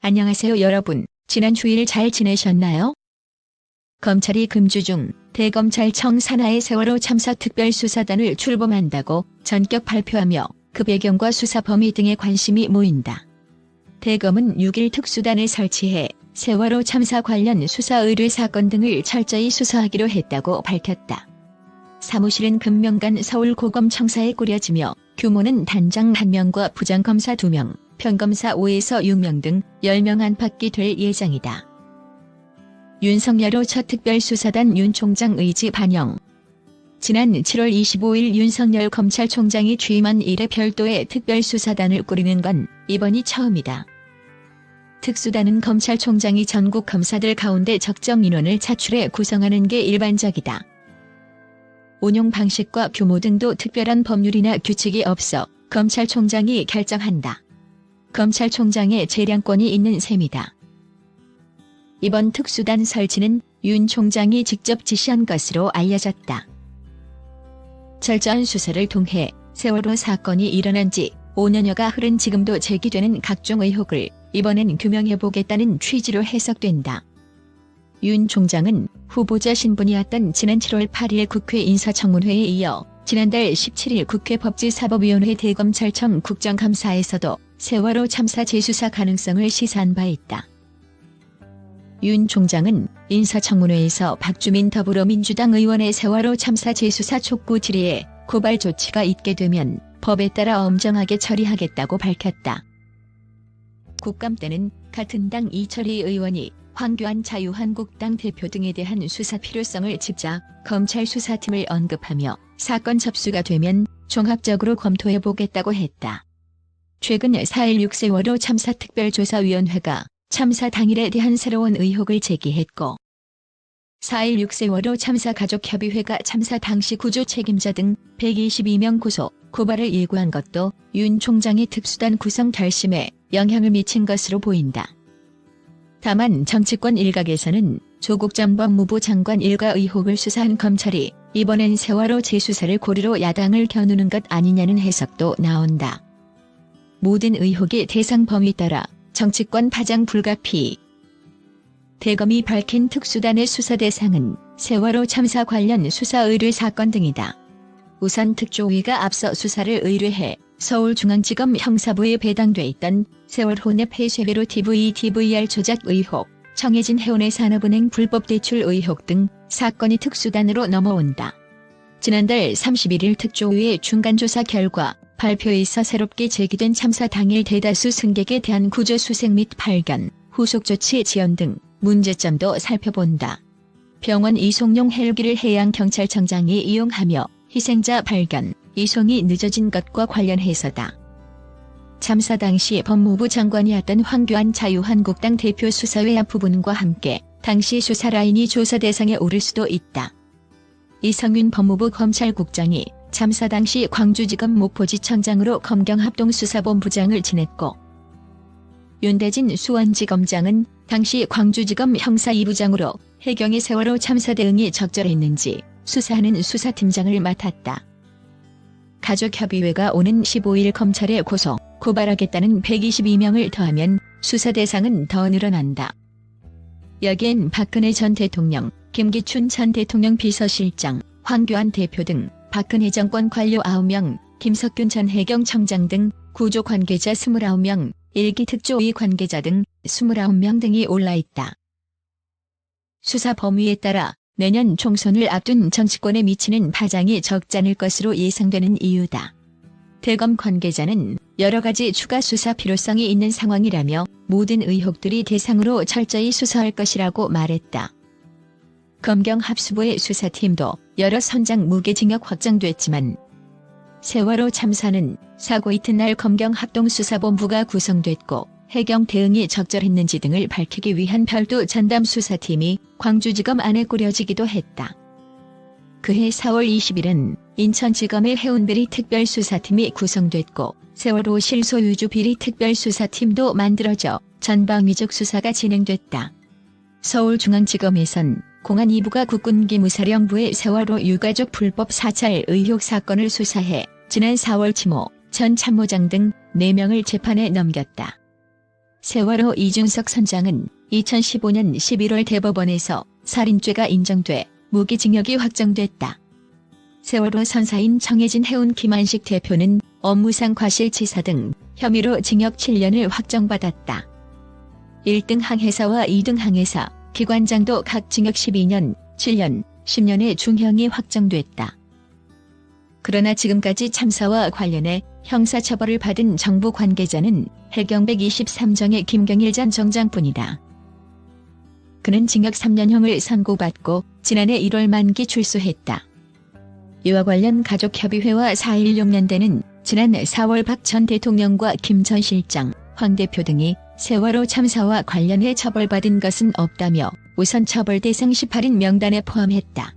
안녕하세요 여러분. 지난 주일 잘 지내셨나요? 검찰이 금주 중 대검찰청 산하의 세월호 참사 특별수사단을 출범한다고 전격 발표하며 그 배경과 수사 범위 등에 관심이 모인다. 대검은 6일 특수단을 설치해 세월호 참사 관련 수사 의뢰 사건 등을 철저히 수사하기로 했다고 밝혔다. 사무실은 금명간 서울고검청사에 꾸려지며 규모는 단장 1명과 부장검사 2명, 평검사 5에서 6명 등 10명 안팎이 될 예정이다. 윤석열 첫 특별수사단 윤 총장 의지 반영. 지난 7월 25일 윤석열 검찰총장이 취임한 이래 별도의 특별수사단을 꾸리는 건 이번이 처음이다. 특수단은 검찰총장이 전국 검사들 가운데 적정 인원을 차출해 구성하는 게 일반적이다. 운용 방식과 규모 등도 특별한 법률이나 규칙이 없어 검찰총장이 결정한다. 검찰총장의 재량권이 있는 셈이다. 이번 특수단 설치는 윤 총장이 직접 지시한 것으로 알려졌다. 철저한 수사를 통해 세월호 사건이 일어난 지 5년여가 흐른 지금도 제기되는 각종 의혹을 이번엔 규명해보겠다는 취지로 해석된다. 윤 총장은 후보자 신분이었던 지난 7월 8일 국회 인사청문회에 이어 지난달 17일 국회 법제사법위원회 대검찰청 국정감사에서도 세월호 참사 재수사 가능성을 시사한 바 있다. 윤 총장은 인사청문회에서 박주민 더불어민주당 의원의 세월호 참사 재수사 촉구 질의에 고발 조치가 있게 되면 법에 따라 엄정하게 처리하겠다고 밝혔다. 국감 때는 같은 당 이철희 의원이 황교안 자유한국당 대표 등에 대한 수사 필요성을 짚자 검찰 수사팀을 언급하며 사건 접수가 되면 종합적으로 검토해보겠다고 했다. 최근 4.16 세월호 참사 특별조사위원회가 참사 당일에 대한 새로운 의혹을 제기했고 4.16 세월호 참사 가족협의회가 참사 당시 구조 책임자 등 122명 고발을 예고한 것도 윤 총장의 특수단 구성 결심에 영향을 미친 것으로 보인다. 다만 정치권 일각에서는 조국 전 법무부 장관 일가 의혹을 수사한 검찰이 이번엔 세월호 재수사를 고리로 야당을 겨누는 것 아니냐는 해석도 나온다. 모든 의혹의 대상 범위 따라 정치권 파장 불가피. 대검이 밝힌 특수단의 수사 대상은 세월호 참사 관련 수사 의뢰 사건 등이다. 우선 특조위가 앞서 수사를 의뢰해 서울중앙지검 형사부에 배당돼 있던 세월호 내 폐쇄회로 DVR 조작 의혹, 청해진 해운의 산업은행 불법 대출 의혹 등 사건이 특수단으로 넘어온다. 지난달 31일 특조위의 중간조사 결과 발표에서 새롭게 제기된 참사 당일 대다수 승객에 대한 구조 수색 및 발견, 후속 조치 지연 등 문제점도 살펴본다. 병원 이송용 헬기를 해양경찰청장이 이용하며 희생자 발견, 이송이 늦어진 것과 관련해서다. 참사 당시 법무부 장관이었던 황교안 자유한국당 대표 수사회 앞부분과 함께 당시 수사 라인이 조사 대상에 오를 수도 있다. 이성윤 법무부 검찰국장이 참사 당시 광주지검 목포지청장으로 검경합동수사본부장을 지냈고 윤대진 수원지검장은 당시 광주지검 형사 2부장으로 해경의 세월호 참사 대응이 적절했는지 수사하는 수사팀장을 맡았다. 가족협의회가 오는 15일 검찰에 고발하겠다는 122명을 더하면 수사 대상은 더 늘어난다. 여기엔 박근혜 전 대통령, 김기춘 전 대통령 비서실장, 황교안 대표 등 박근혜 정권 관료 9명, 김석균 전 해경청장 등 구조 관계자 29명, 일기 특조위 관계자 등 29명 등이 올라있다. 수사 범위에 따라 내년 총선을 앞둔 정치권에 미치는 파장이 적지 않을 것으로 예상되는 이유다. 대검 관계자는 여러 가지 추가 수사 필요성이 있는 상황이라며 모든 의혹들이 대상으로 철저히 수사할 것이라고 말했다. 검경합수부의 수사팀도 여러 선장 무기징역 확정됐지만 세월호 참사는 사고 이튿날 검경합동수사본부가 구성됐고 해경 대응이 적절했는지 등을 밝히기 위한 별도 전담 수사팀이 광주지검 안에 꾸려지기도 했다. 그해 4월 20일은 인천지검의 해운비리 특별수사팀이 구성됐고 세월호 실소유주 비리 특별수사팀도 만들어져 전방위적 수사가 진행됐다. 서울중앙지검에선 공안 2부가 국군기무사령부의 세월호 유가족 불법 사찰 의혹 사건을 수사해 지난 4월 지모 전 참모장 등 4명을 재판에 넘겼다. 세월호 이준석 선장은 2015년 11월 대법원에서 살인죄가 인정돼 무기징역이 확정됐다. 세월호 선사인 정혜진 해운 김한식 대표는 업무상 과실치사 등 혐의로 징역 7년을 확정받았다. 1등 항해사와 2등 항해사, 기관장도 각 징역 12년, 7년, 10년의 중형이 확정됐다. 그러나 지금까지 참사와 관련해 형사처벌을 받은 정부 관계자는 해경 123정의 김경일 전 정장뿐이다. 그는 징역 3년형을 선고받고 지난해 1월 만기 출소했다. 이와 관련 가족협의회와 4.16연대는 지난 4월 박 전 대통령과 김 전 실장, 황 대표 등이 세월호 참사와 관련해 처벌받은 것은 없다며 우선 처벌 대상 18인 명단에 포함했다.